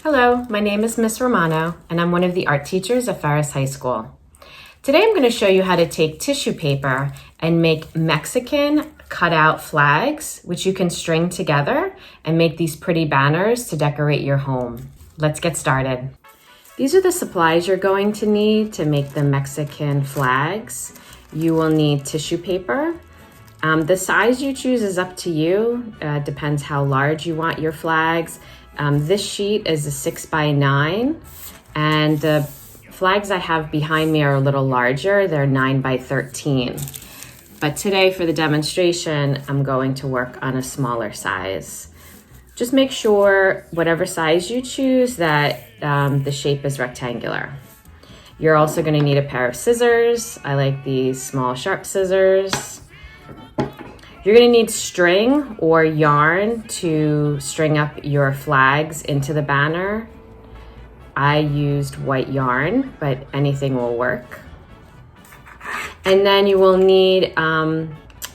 Hello, my name is Miss Romano, and I'm one of the art teachers at Ferris High School. Today I'm going to show you how to take tissue paper and make Mexican cutout flags, which you can string together and make these pretty banners to decorate your home. Let's get started. These are the supplies you're going to need to make the Mexican flags. You will need tissue paper. The size you choose is up to you. Depends how large you want your flags. This sheet is a 6x9, and the flags I have behind me are a little larger. They're 9x13. But today for the demonstration, I'm going to work on a smaller size. Just make sure whatever size you choose that the shape is rectangular. You're also going to need a pair of scissors. I like these small sharp scissors. You're going to need string or yarn to string up your flags into the banner. I used white yarn, but anything will work. And then you will need a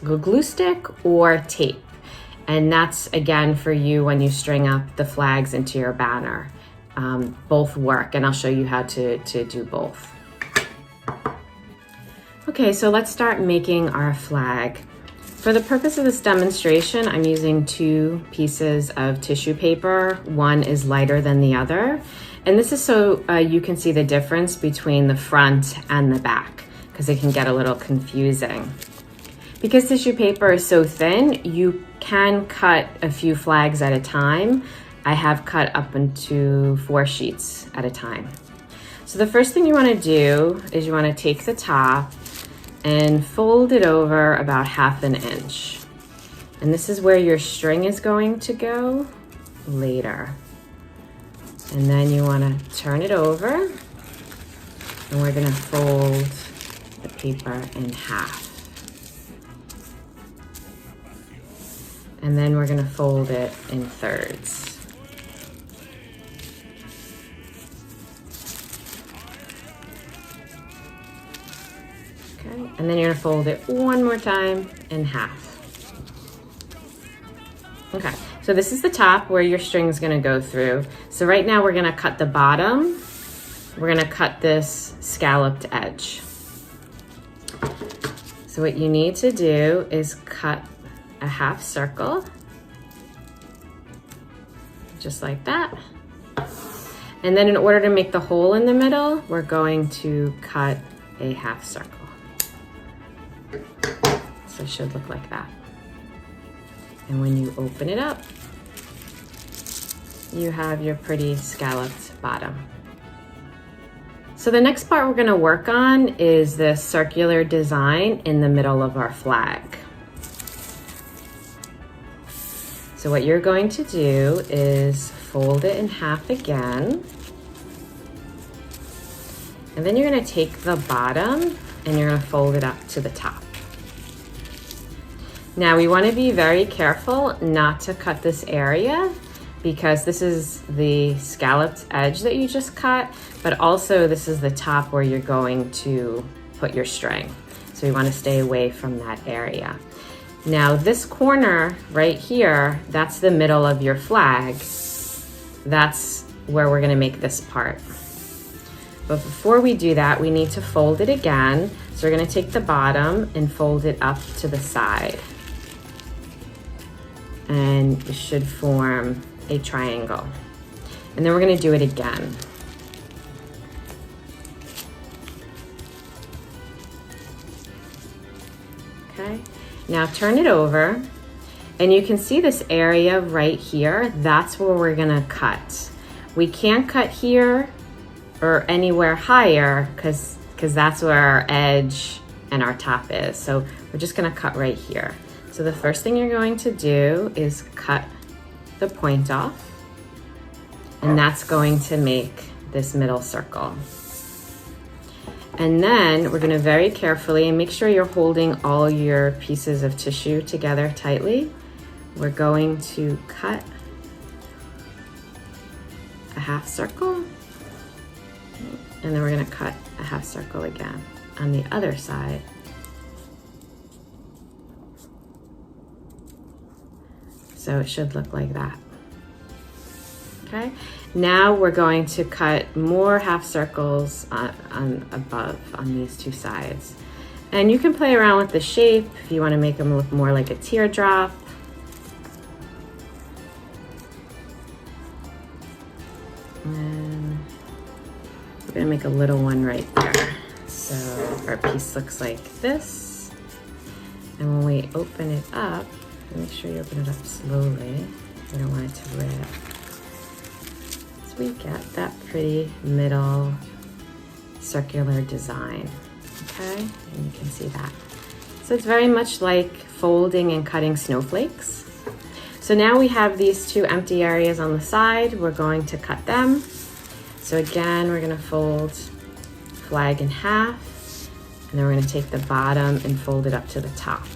glue stick or tape. And that's again for you when you string up the flags into your banner. Both work, and I'll show you how to do both. Okay, so let's start making our flag. For the purpose of this demonstration, I'm using two pieces of tissue paper. One is lighter than the other. And this is so you can see the difference between the front and the back, because it can get a little confusing. Because tissue paper is so thin, you can cut a few flags at a time. I have cut up into 4 sheets at a time. So the first thing you want to do is you want to take the top and fold it over about 1/2 inch. And this is where your string is going to go later. And then you want to turn it over, and we're going to fold the paper in half. And then we're going to fold it in thirds. Okay, and then you're gonna fold it one more time in half. Okay, so this is the top where your string is gonna go through. So right now we're gonna cut the bottom. We're gonna cut this scalloped edge. So what you need to do is cut a half circle, just like that. And then in order to make the hole in the middle, we're going to cut a half circle. So it should look like that. And when you open it up, you have your pretty scalloped bottom. So the next part we're going to work on is the circular design in the middle of our flag. So what you're going to do is fold it in half again. And then you're going to take the bottom and you're going to fold it up to the top. Now we want to be very careful not to cut this area, because this is the scalloped edge that you just cut, but also this is the top where you're going to put your string. So you want to stay away from that area. Now this corner right here, that's the middle of your flag. That's where we're going to make this part. But before we do that, we need to fold it again. So we're going to take the bottom and fold it up to the side. And it should form a triangle. And then we're going to do it again. Okay, now turn it over, and you can see this area right here. That's where we're going to cut. We can't cut here or anywhere higher because that's where our edge and our top is. So we're just going to cut right here. So the first thing you're going to do is cut the point off, and that's going to make this middle circle. And then we're going to very carefully, and make sure you're holding all your pieces of tissue together tightly. We're going to cut a half circle, and then we're going to cut a half circle again on the other side. So it should look like that. Okay, now we're going to cut more half circles above on these two sides. And you can play around with the shape if you want to make them look more like a teardrop. And we're going to make a little one right there. So our piece looks like this. And when we open it up, make sure you open it up slowly. We don't want it to rip. We get that pretty middle circular design, okay? And you can see that. So it's very much like folding and cutting snowflakes. So now we have these two empty areas on the side. We're going to cut them. So again, we're gonna fold flag in half, and then we're gonna take the bottom and fold it up to the top.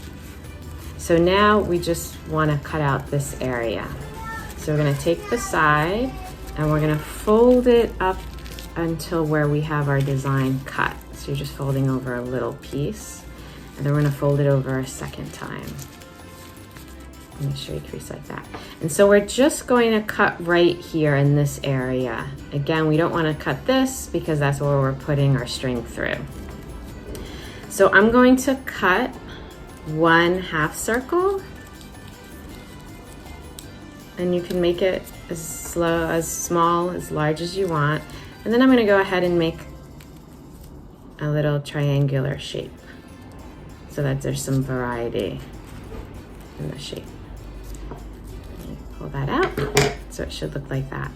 So now we just wanna cut out this area. So we're gonna take the side, and we're gonna fold it up until where we have our design cut. So you're just folding over a little piece, and then we're gonna fold it over a second time. Make sure you crease like that. And so we're just going to cut right here in this area. Again, we don't wanna cut this because that's where we're putting our string through. So I'm going to cut one half circle, and you can make it as small, as large as you want. And then I'm gonna go ahead and make a little triangular shape so that there's some variety in the shape. Pull that out, so it should look like that.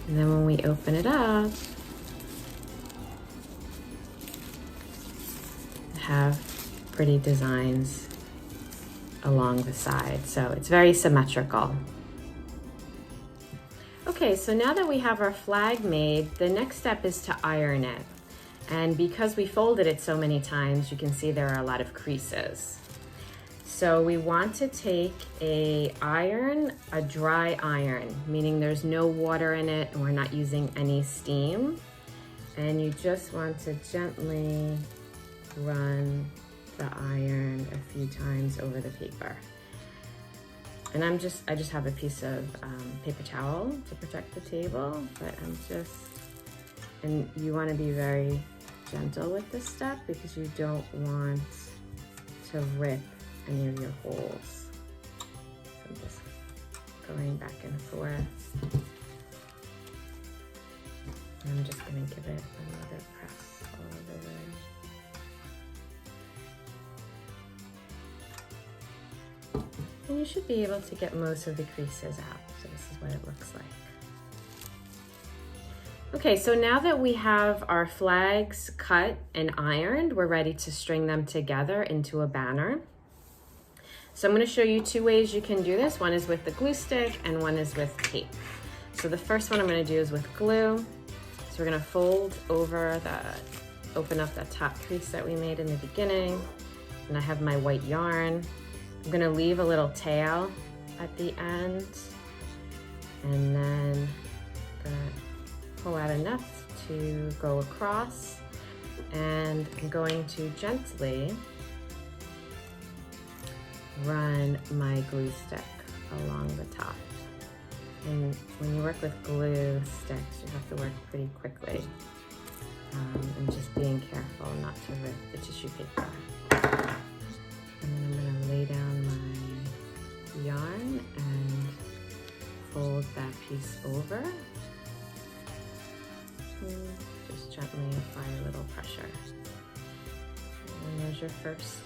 And then when we open it up, have pretty designs along the side. So it's very symmetrical. Okay, so now that we have our flag made, the next step is to iron it. And because we folded it so many times, you can see there are a lot of creases. So we want to take a dry iron, meaning there's no water in it and we're not using any steam. And you just want to gently run the iron a few times over the paper. And I just have a piece of paper towel to protect the table, but and you want to be very gentle with this step because you don't want to rip any of your holes. So I'm just going back and forth. And I'm just going to give it another press all the way. And you should be able to get most of the creases out. So this is what it looks like. Okay, so now that we have our flags cut and ironed, we're ready to string them together into a banner. So I'm going to show you two ways you can do this. One is with the glue stick and one is with tape. So the first one I'm going to do is with glue. So we're going to fold over open up that top crease that we made in the beginning. And I have my white yarn. I'm going to leave a little tail at the end. And then I'm going to pull out enough to go across. And I'm going to gently run my glue stick along the top. And when you work with glue sticks, you have to work pretty quickly. And just being careful not to rip the tissue paper. And then I'm going to lay down my yarn and fold that piece over. And just gently apply a little pressure. And there's your first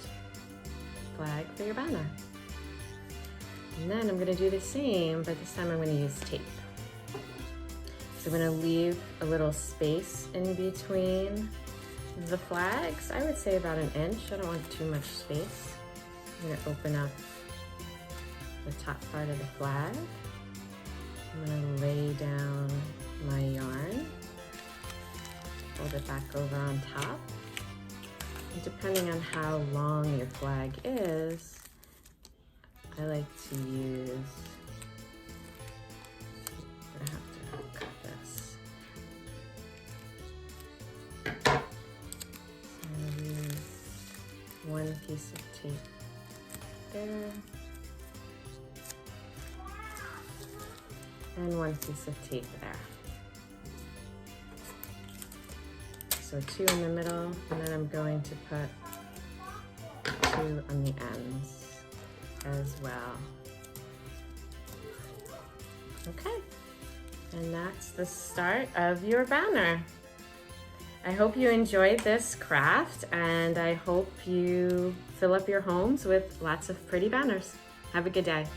flag for your banner. And then I'm going to do the same, but this time I'm going to use tape. So I'm going to leave a little space in between the flags. I would say about 1 inch. I don't want too much space. I'm going to open up the top part of the flag. I'm going to lay down my yarn, fold it back over on top. And depending on how long your flag is, I like to use, I have to cut this. So I use one piece of tape there. and one piece of tape there. So 2 in the middle, and then I'm going to put 2 on the ends as well. Okay, and that's the start of your banner. I hope you enjoyed this craft, and I hope you fill up your homes with lots of pretty banners. Have a good day.